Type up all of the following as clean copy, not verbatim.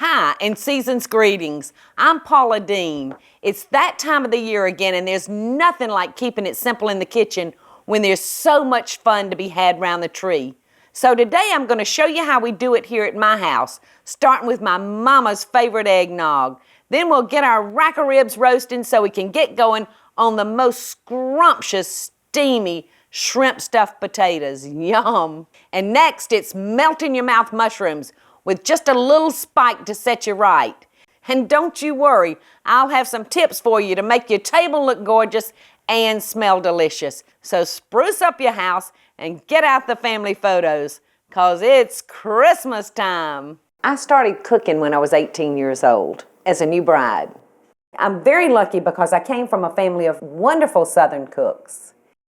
Hi, and season's greetings. I'm Paula Deen. It's that time of the year again, and there's nothing like keeping it simple in the kitchen when there's so much fun to be had around the tree. So today I'm going to show you how we do it here at my house, starting with my mama's favorite eggnog. Then we'll get our rack of ribs roasting so we can get going on the most scrumptious, steamy shrimp stuffed potatoes. Yum! And next it's melt-in-your-mouth mushrooms with just a little spike to set you right. And don't you worry, I'll have some tips for you to make your table look gorgeous and smell delicious. So spruce up your house and get out the family photos, 'cause it's Christmas time. I started cooking when I was 18 years old as a new bride. I'm very lucky because I came from a family of wonderful Southern cooks.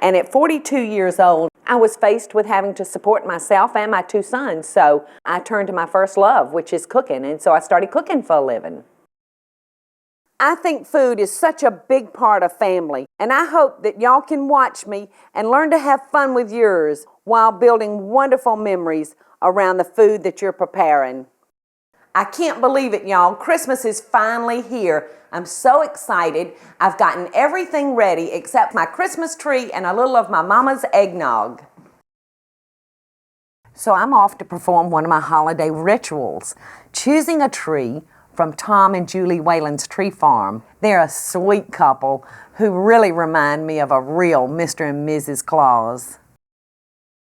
And at 42 years old, I was faced with having to support myself and my two sons, so I turned to my first love, which is cooking, and so I started cooking for a living. I think food is such a big part of family, and I hope that y'all can watch me and learn to have fun with yours while building wonderful memories around the food that you're preparing. I can't believe it, y'all. Christmas is finally here. I'm so excited. I've gotten everything ready except my Christmas tree and a little of my mama's eggnog. So I'm off to perform one of my holiday rituals, choosing a tree from Tom and Julie Whalen's tree farm. They're a sweet couple who really remind me of a real Mr. and Mrs. Claus.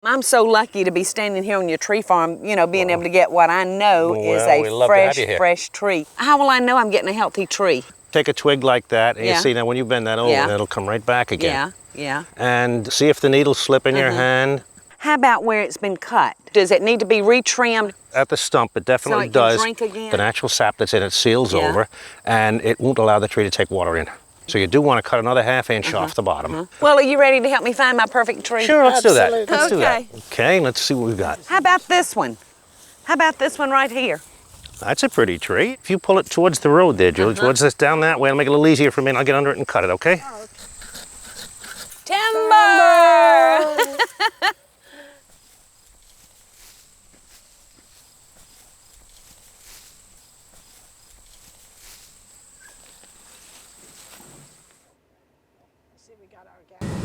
I'm so lucky to be standing here on your tree farm, you know, being able to get what I know is a fresh tree. How will I know I'm getting a healthy tree? Take a twig like that, and you see now when you bend that over, it'll come right back again. Yeah. And see if the needles slip in your hand. How about where it's been cut? Does it need to be retrimmed? At the stump, it definitely does. So it can drink again? The natural sap that's in it seals over, and it won't allow the tree to take water in. So you do want to cut another ½ inch off the bottom. Well, are you ready to help me find my perfect tree? Sure, let's do that. Let's do that. Okay. Okay, let's see what we've got. How about this one? How about this one right here? That's a pretty tree. If you pull it towards the road there, Julie, towards this down that way, it'll make it a little easier for me, and I'll get under it and cut it, okay? Timber!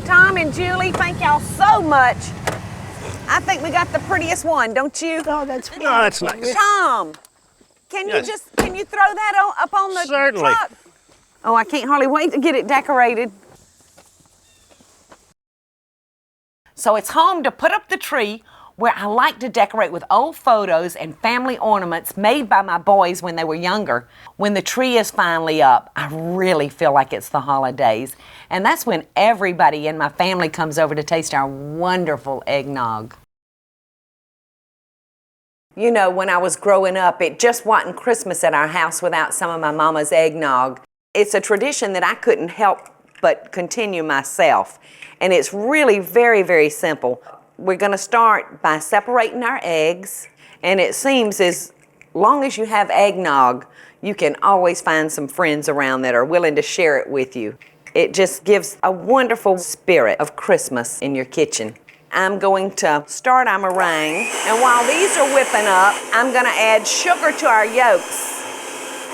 Tom and Julie, thank y'all so much. I think we got the prettiest one, don't you? Oh, that's No, that's nice. Tom, can you throw that up on the Certainly. truck? Oh, I can't hardly wait to get it decorated. So it's home to put up the tree, where I like to decorate with old photos and family ornaments made by my boys when they were younger. When the tree is finally up, I really feel like it's the holidays. And that's when everybody in my family comes over to taste our wonderful eggnog. You know, when I was growing up, it just wasn't Christmas at our house without some of my mama's eggnog. It's a tradition that I couldn't help but continue myself. And it's really very, very simple. We're going to start by separating our eggs, and it seems as long as you have eggnog, you can always find some friends around that are willing to share it with you. It just gives a wonderful spirit of Christmas in your kitchen. I'm going to start our meringue, and while these are whipping up, I'm going to add sugar to our yolks.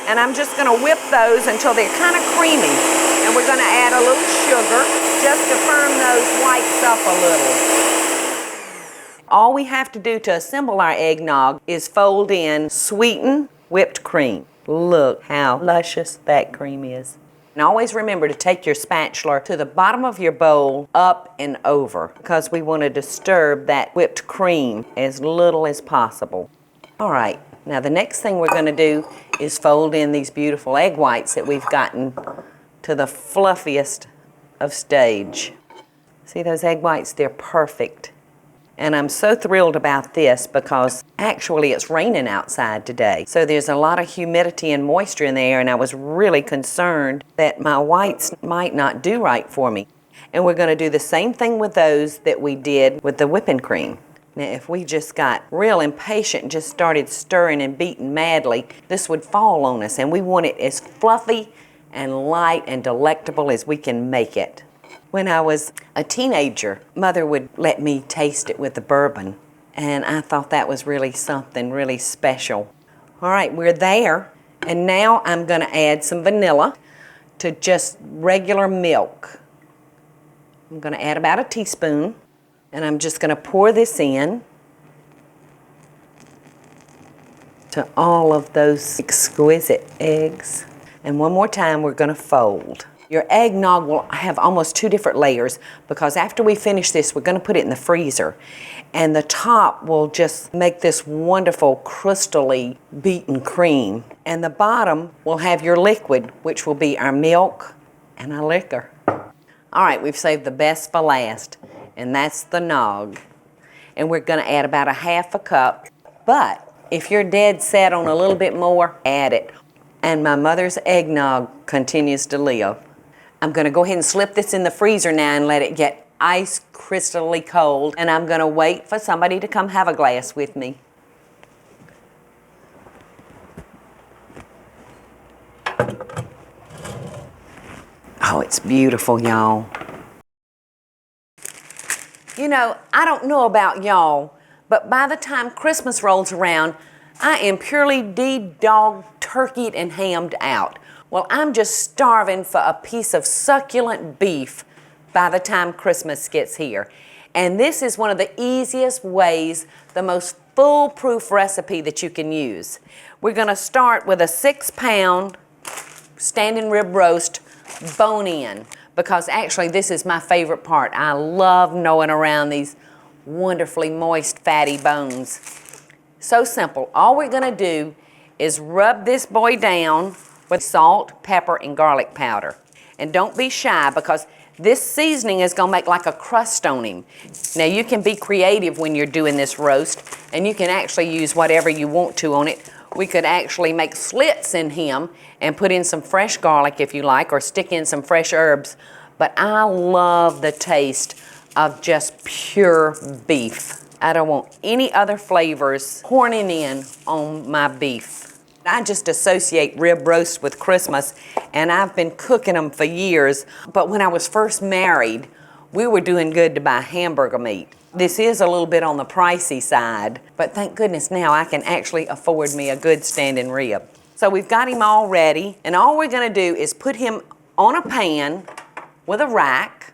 And I'm just going to whip those until they're kind of creamy. And we're going to add a little sugar just to firm those whites up a little. All we have to do to assemble our eggnog is fold in sweetened whipped cream. Look how luscious that cream is. And always remember to take your spatula to the bottom of your bowl, up and over, because we want to disturb that whipped cream as little as possible. All right, now the next thing we're going to do is fold in these beautiful egg whites that we've gotten to the fluffiest of stage. See those egg whites? They're perfect. And I'm so thrilled about this because actually it's raining outside today. So there's a lot of humidity and moisture in the air, and I was really concerned that my whites might not do right for me. And we're going to do the same thing with those that we did with the whipping cream. Now if we just got real impatient and just started stirring and beating madly, this would fall on us, and we want it as fluffy and light and delectable as we can make it. When I was a teenager, Mother would let me taste it with the bourbon, and I thought that was really something really special. All right, we're there. And now I'm gonna add some vanilla to just regular milk. I'm gonna add about a teaspoon, and I'm just gonna pour this in to all of those exquisite eggs. And one more time, we're gonna fold. Your eggnog will have almost 2 different layers because after we finish this, we're gonna put it in the freezer. And the top will just make this wonderful crystally beaten cream. And the bottom will have your liquid, which will be our milk and our liquor. All right, we've saved the best for last, and that's the nog. And we're gonna add about a half a cup, but if you're dead set on a little bit more, add it. And my mother's eggnog continues to live. I'm gonna go ahead and slip this in the freezer now and let it get ice crystally cold, and I'm gonna wait for somebody to come have a glass with me. Oh, it's beautiful, y'all. You know, I don't know about y'all, but by the time Christmas rolls around, I am purely de-dogged, turkeyed, and hammed out. Well, I'm just starving for a piece of succulent beef by the time Christmas gets here. And this is one of the easiest ways, the most foolproof recipe that you can use. We're gonna start with a 6-pound standing rib roast bone in, because actually this is my favorite part. I love gnawing around these wonderfully moist, fatty bones. So simple. All we're gonna do is rub this boy down with salt, pepper, and garlic powder. And don't be shy, because this seasoning is gonna make like a crust on him. Now you can be creative when you're doing this roast, and you can actually use whatever you want to on it. We could actually make slits in him and put in some fresh garlic if you like, or stick in some fresh herbs. But I love the taste of just pure beef. I don't want any other flavors pouring in on my beef. I just associate rib roast with Christmas, and I've been cooking them for years. But when I was first married, we were doing good to buy hamburger meat. This is a little bit on the pricey side, but thank goodness now I can actually afford me a good standing rib. So we've got him all ready, and all we're gonna do is put him on a pan with a rack.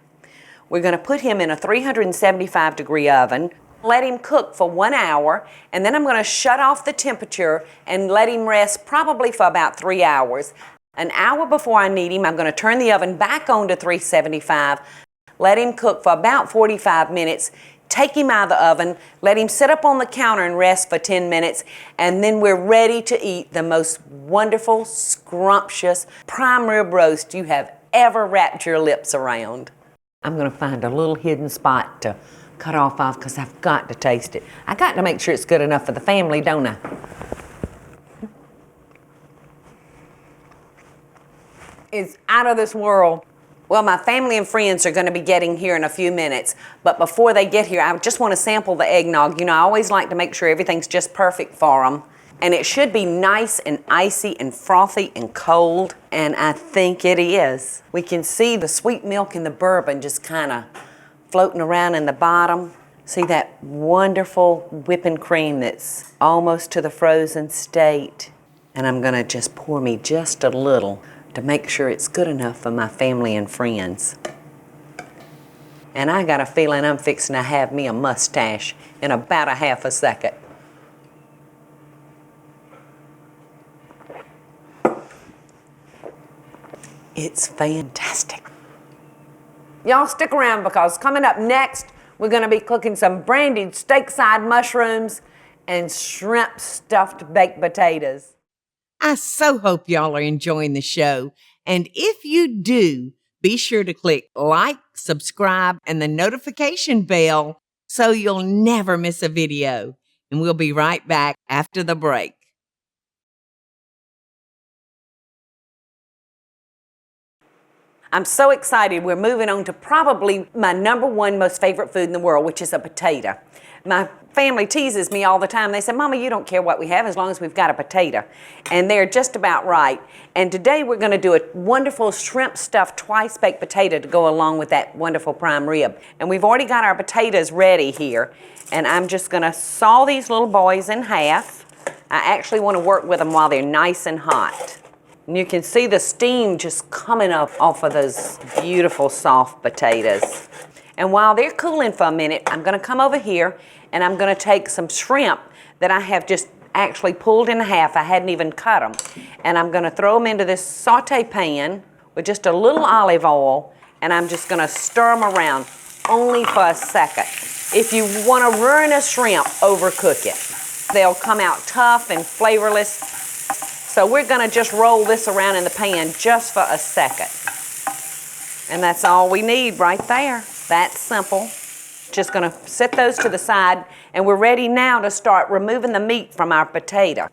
We're gonna put him in a 375-degree oven, let him cook for 1 hour, and then I'm gonna shut off the temperature and let him rest probably for about 3 hours. An hour before I need him, I'm gonna turn the oven back on to 375, let him cook for about 45 minutes, take him out of the oven, let him sit up on the counter and rest for 10 minutes, and then we're ready to eat the most wonderful, scrumptious prime rib roast you have ever wrapped your lips around. I'm gonna find a little hidden spot to cut off because I've got to taste it. I got to make sure it's good enough for the family, don't I? It's out of this world. Well, my family and friends are going to be getting here in a few minutes, but before they get here, I just want to sample the eggnog. You know, I always like to make sure everything's just perfect for them. And it should be nice and icy and frothy and cold, and I think it is. We can see the sweet milk and the bourbon just kind of floating around in the bottom. See that wonderful whipping cream that's almost to the frozen state. And I'm gonna just pour me just a little to make sure it's good enough for my family and friends. And I got a feeling I'm fixing to have me a mustache in about a half a second. It's fantastic. Y'all stick around, because coming up next, we're gonna be cooking some Brandied Steakside mushrooms and shrimp stuffed baked potatoes. I so hope y'all are enjoying the show. And if you do, be sure to click like, subscribe, and the notification bell so you'll never miss a video. And we'll be right back after the break. I'm so excited. We're moving on to probably my #1 most favorite food in the world, which is a potato. My family teases me all the time. They say, Mama, you don't care what we have as long as we've got a potato. And they're just about right. And today we're going to do a wonderful shrimp stuffed twice baked potato to go along with that wonderful prime rib. And we've already got our potatoes ready here. And I'm just going to saw these little boys in half. I actually want to work with them while they're nice and hot. And you can see the steam just coming up off of those beautiful soft potatoes. And while they're cooling for a minute, I'm going to come over here and I'm going to take some shrimp that I have just actually pulled in half. I hadn't even cut them. And I'm going to throw them into this saute pan with just a little olive oil, and I'm just going to stir them around only for a second. If you want to ruin a shrimp, overcook it. They'll come out tough and flavorless. So we're going to just roll this around in the pan just for a second. And that's all we need right there. That's simple. Just going to set those to the side, and we're ready now to start removing the meat from our potato.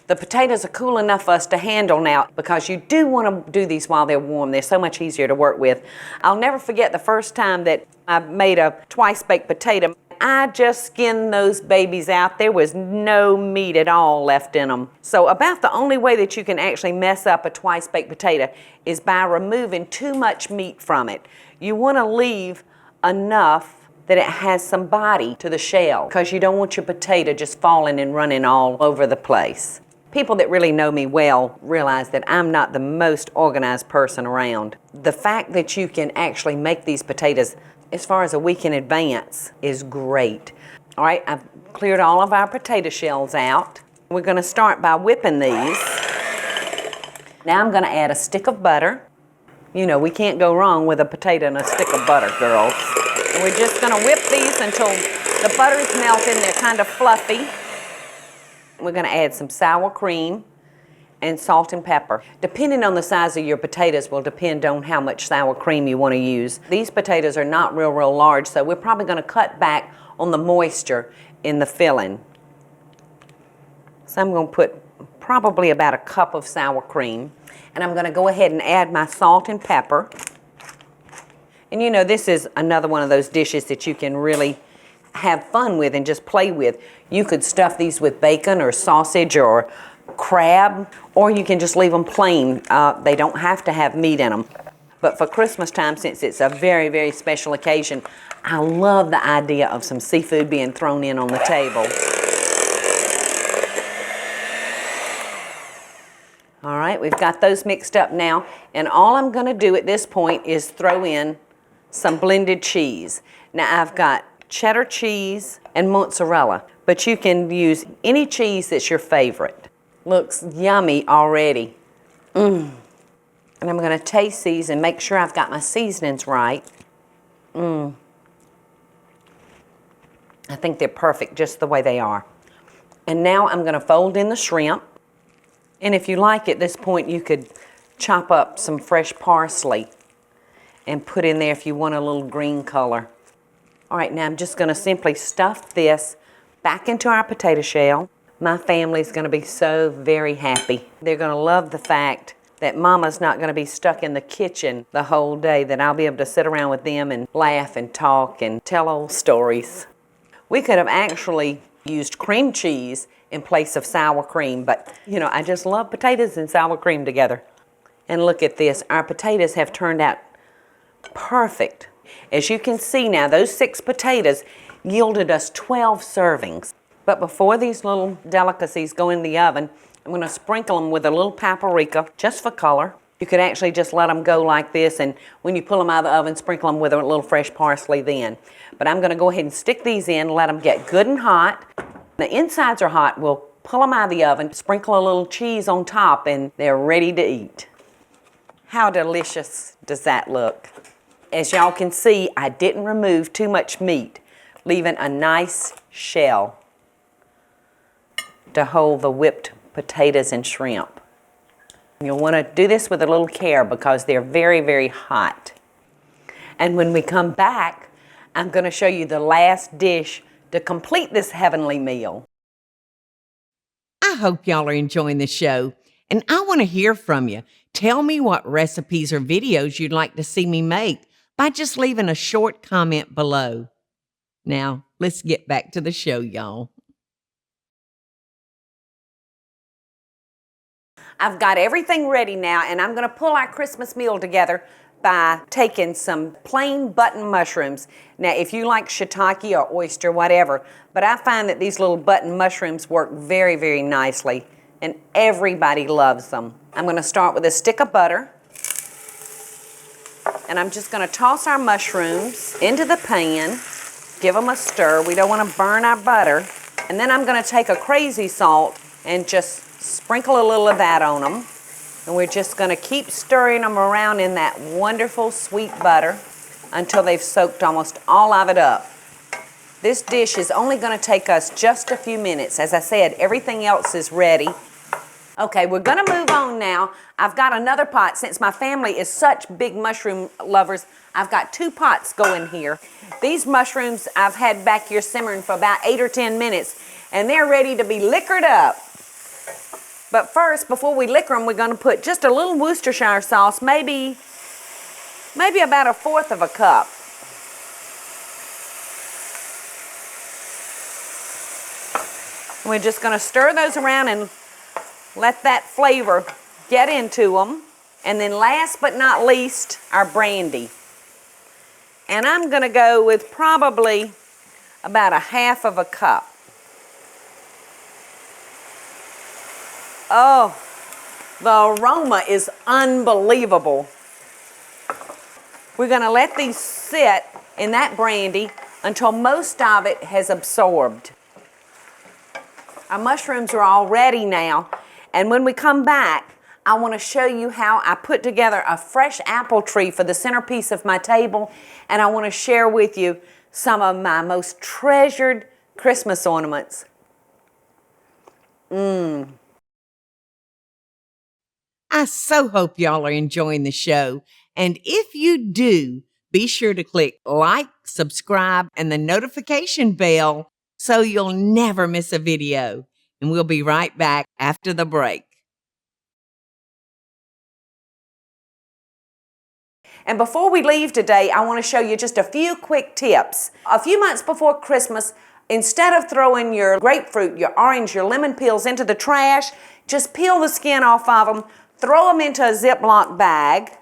The potatoes are cool enough for us to handle now because you do want to do these while they're warm. They're so much easier to work with. I'll never forget the first time that I made a twice-baked potato. I just skinned those babies out. There was no meat at all left in them. So about the only way that you can actually mess up a twice-baked potato is by removing too much meat from it. You want to leave enough that it has some body to the shell because you don't want your potato just falling and running all over the place. People that really know me well realize that I'm not the most organized person around. The fact that you can actually make these potatoes as far as a week in advance is great. All right, I've cleared all of our potato shells out. We're going to start by whipping these. Now I'm going to add a stick of butter. You know, we can't go wrong with a potato and a stick of butter, girls. And we're just going to whip these until the butter is melting. They're kind of fluffy. We're going to add some sour cream and salt and pepper. Depending on the size of your potatoes will depend on how much sour cream you want to use. These potatoes are not real large, so we're probably going to cut back on the moisture in the filling. So I'm going to put probably about a cup of sour cream, and I'm going to go ahead and add my salt and pepper. And you know, this is another one of those dishes that you can really have fun with and just play with. You could stuff these with bacon or sausage or crab, or you can just leave them plain. They don't have to have meat in them. But for Christmas time, since it's a very special occasion, I love the idea of some seafood being thrown in on the table. All right, we've got those mixed up now, and all I'm going to do at this point is throw in some blended cheese. Now I've got cheddar cheese and mozzarella, but you can use any cheese that's your favorite. Looks yummy already. And I'm going to taste these and make sure I've got my seasonings right. I think they're perfect just the way they are. And now I'm going to fold in the shrimp. And if you like at this point, you could chop up some fresh parsley and put in there if you want a little green color. All right, now I'm just going to simply stuff this back into our potato shell. My family's going to be so very happy. They're going to love the fact that Mama's not going to be stuck in the kitchen the whole day, that I'll be able to sit around with them and laugh and talk and tell old stories. We could have actually used cream cheese in place of sour cream, but you know, I just love potatoes and sour cream together. And look at this, our potatoes have turned out perfect. As you can see now, those 6 potatoes yielded us 12 servings. But before these little delicacies go in the oven, I'm going to sprinkle them with a little paprika, just for color. You could actually just let them go like this, and when you pull them out of the oven, sprinkle them with a little fresh parsley then. But I'm going to go ahead and stick these in, let them get good and hot. The insides are hot. We'll pull them out of the oven, sprinkle a little cheese on top, and they're ready to eat. How delicious does that look? As y'all can see, I didn't remove too much meat, leaving a nice shell to hold the whipped potatoes and shrimp. You'll want to do this with a little care because they're very hot. And when we come back, I'm going to show you the last dish to complete this heavenly meal. I hope y'all are enjoying the show, and I want to hear from you. Tell me what recipes or videos you'd like to see me make by just leaving a short comment below. Now, let's get back to the show, y'all. I've got everything ready now, and I'm going to pull our Christmas meal together by taking some plain button mushrooms. Now, if you like shiitake or oyster, whatever, but I find that these little button mushrooms work very, very nicely, and everybody loves them. I'm going to start with a stick of butter, and I'm just going to toss our mushrooms into the pan, give them a stir. We don't want to burn our butter. And then I'm going to take a crazy salt and just sprinkle a little of that on them. And we're just going to keep stirring them around in that wonderful sweet butter until they've soaked almost all of it up. This dish is only going to take us just a few minutes. As I said, everything else is ready. Okay, we're going to move on now. I've got another pot. Since my family is such big mushroom lovers, I've got 2 pots going here. These mushrooms I've had back here simmering for about 8 or 10 minutes, and they're ready to be liquored up. But first, before we liquor them, we're going to put just a little Worcestershire sauce, maybe about 1/4 of a cup. And we're just going to stir those around and let that flavor get into them. And then last but not least, our brandy. And I'm going to go with probably about 1/2 of a cup. Oh, the aroma is unbelievable. We're going to let these sit in that brandy until most of it has absorbed. Our mushrooms are all ready now, and when we come back, I want to show you how I put together a fresh apple tree for the centerpiece of my table, and I want to share with you some of my most treasured Christmas ornaments. I so hope y'all are enjoying the show. And if you do, be sure to click like, subscribe, and the notification bell so you'll never miss a video. And we'll be right back after the break. And before we leave today, I want to show you just a few quick tips. A few months before Christmas, instead of throwing your grapefruit, your orange, your lemon peels into the trash, just peel the skin off of them, throw them into a Ziploc bag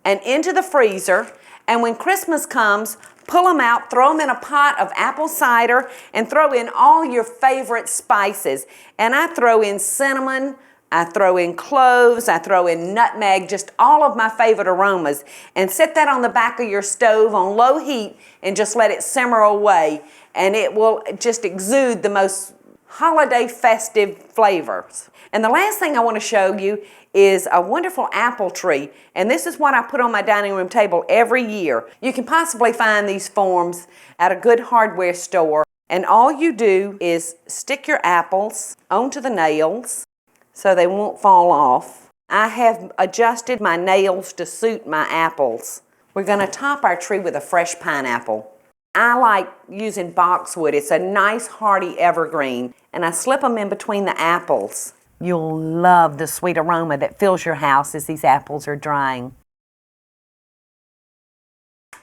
and into the freezer. And when Christmas comes, pull them out, throw them in a pot of apple cider, and throw in all your favorite spices. And I throw in cinnamon, I throw in cloves, I throw in nutmeg, just all of my favorite aromas. And set that on the back of your stove on low heat and just let it simmer away. And it will just exude the most holiday festive flavors. And the last thing I want to show you is a wonderful apple tree. And this is what I put on my dining room table every year. You can possibly find these forms at a good hardware store. And all you do is stick your apples onto the nails so they won't fall off. I have adjusted my nails to suit my apples. We're going to top our tree with a fresh pineapple. I like using boxwood. It's a nice hardy evergreen. And I slip them in between the apples. You'll love the sweet aroma that fills your house as these apples are drying.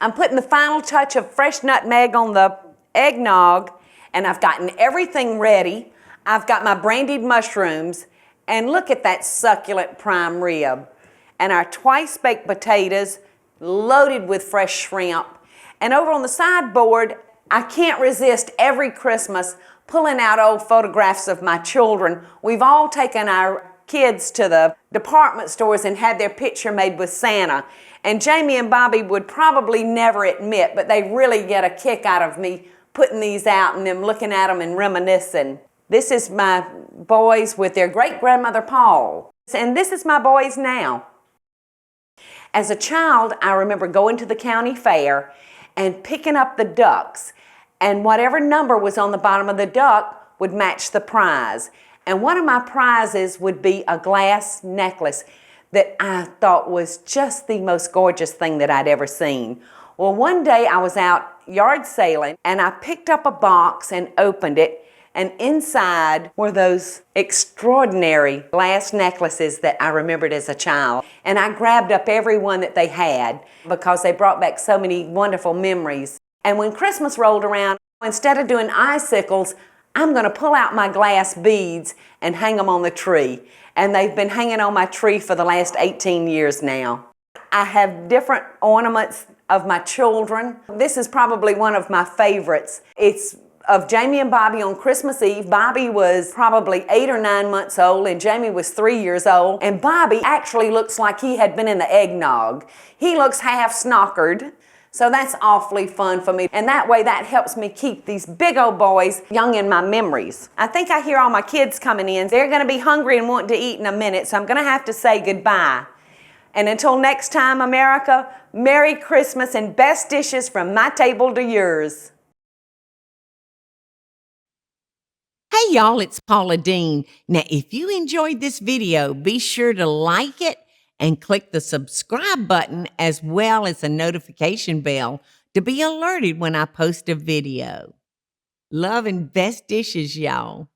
I'm putting the final touch of fresh nutmeg on the eggnog, and I've gotten everything ready. I've got my brandied mushrooms, and look at that succulent prime rib. And our twice baked potatoes loaded with fresh shrimp. And over on the sideboard, I can't resist every Christmas pulling out old photographs of my children. We've all taken our kids to the department stores and had their picture made with Santa. And Jamie and Bobby would probably never admit, but they really get a kick out of me putting these out and them looking at them and reminiscing. This is my boys with their great-grandmother Paula. And this is my boys now. As a child, I remember going to the county fair and picking up the ducks. And whatever number was on the bottom of the duck would match the prize. And one of my prizes would be a glass necklace that I thought was just the most gorgeous thing that I'd ever seen. Well, one day I was out yard sailing and I picked up a box and opened it, and inside were those extraordinary glass necklaces that I remembered as a child. And I grabbed up every one that they had because they brought back so many wonderful memories. And when Christmas rolled around, instead of doing icicles, I'm going to pull out my glass beads and hang them on the tree. And they've been hanging on my tree for the last 18 years now. I have different ornaments of my children. This is probably one of my favorites. It's of Jamie and Bobby on Christmas Eve. Bobby was probably 8 or 9 months old and Jamie was 3 years old. And Bobby actually looks like he had been in the eggnog. He looks half snockered. So that's awfully fun for me. And that way that helps me keep these big old boys young in my memories. I think I hear all my kids coming in. They're gonna be hungry and wanting to eat in a minute, so I'm gonna have to say goodbye. And until next time, America, Merry Christmas and best dishes from my table to yours. Hey y'all, it's Paula Deen. Now, if you enjoyed this video, be sure to like it and click the subscribe button as well as the notification bell to be alerted when I post a video. Love and best dishes, y'all.